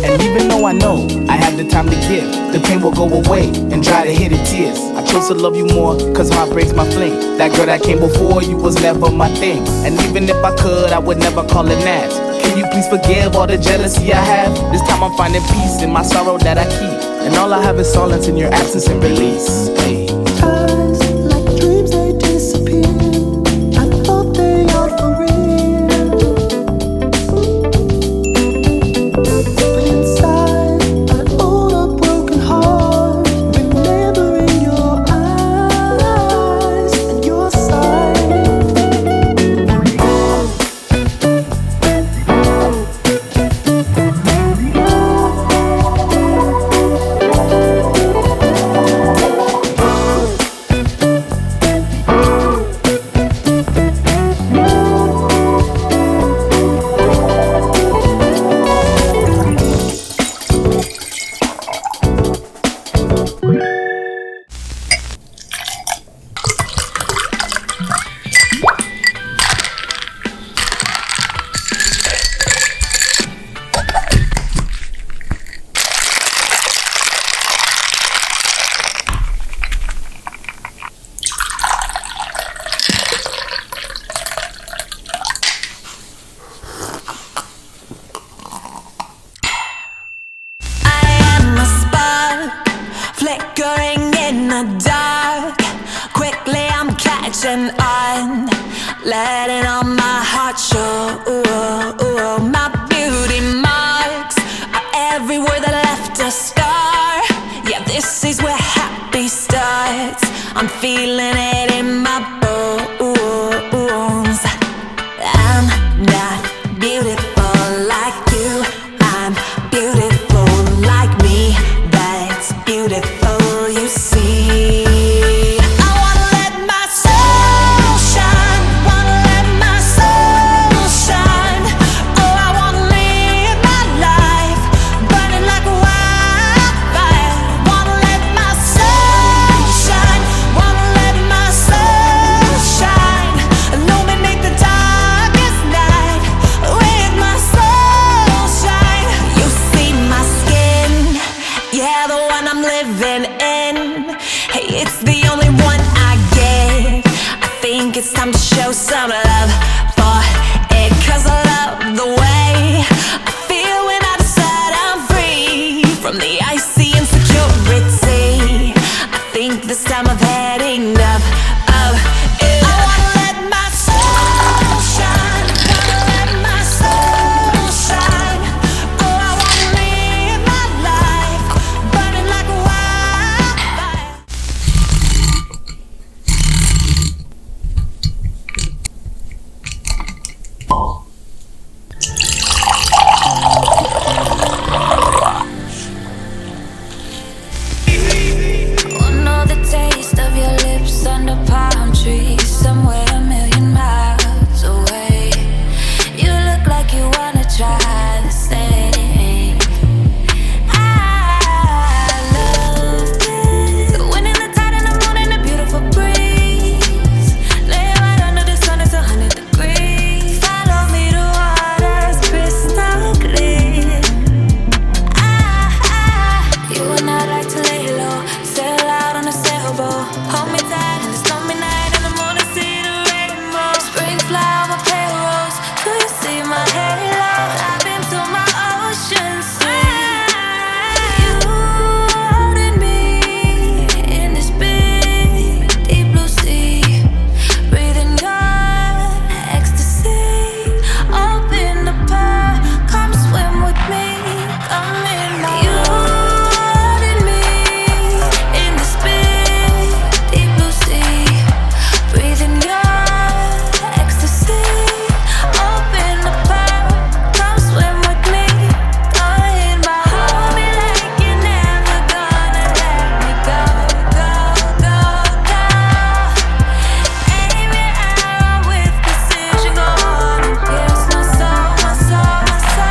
And even though I know I have the time to give, the pain will go away and dry the hidden tears. I chose to love you more, cause heart breaks my fling. That girl that came before you was never my thing. And even if I could, I would never call it that. Can you please forgive all the jealousy I have? This time I'm finding peace in my sorrow that I keep. And all I have is solace in your absence and release. Hey. Like dreams, they disappear. I thought they are for real. But inside, I own a broken heart, remembering your eyes and your sight. Flickering in the dark, quickly I'm catching on, letting all my heart show. My beauty marks are everywhere that left a scar. Yeah, this is where happy starts. I'm feeling it in my bones. I'm not beautiful like you, I'm beautiful like me. That's beautiful, you see. I wanna let my soul shine, wanna let my soul shine. Oh, I wanna live my life burning like a wildfire. Wanna let my soul shine, wanna let my soul shine. Illuminate the darkest night with my soul shine. You see my skin, yeah, the one I'm living in. Hey, it's the only one I get. I think it's time to show some love for it, cause I love the way I feel when I decide I'm free from the icy insecurity. I think this time I've had enough of it. I wanna let my soul shine, wanna let my soul shine. Oh, I wanna live my life burning like a wildfire. Wanna know the taste of your lips under palm trees, somewhere a million miles away. You look like you wanna try the same. I love this. The wind in the tide and the moon and the beautiful breeze. Lay right under the sun, it's 100 degrees. Follow me to waters crystal clear. You and I like to lay low, sail out on a sailboat. Hold me tight in the stormy night, in the morning see the rainbow. Spring flower, my pale rose. Do you see my halo? I've been to my ocean sea. You holding me in this big, deep blue sea, breathing your ecstasy. Open the pearl, come swim with me, come in my you holding me in this big, deep blue sea, breathing your ecstasy. Open the pearl, come swim with me, go in my hold me like you're never gonna let me go, go, go, go. Aim your arrow with precision, go on and pierce my soul, my soul, my soul.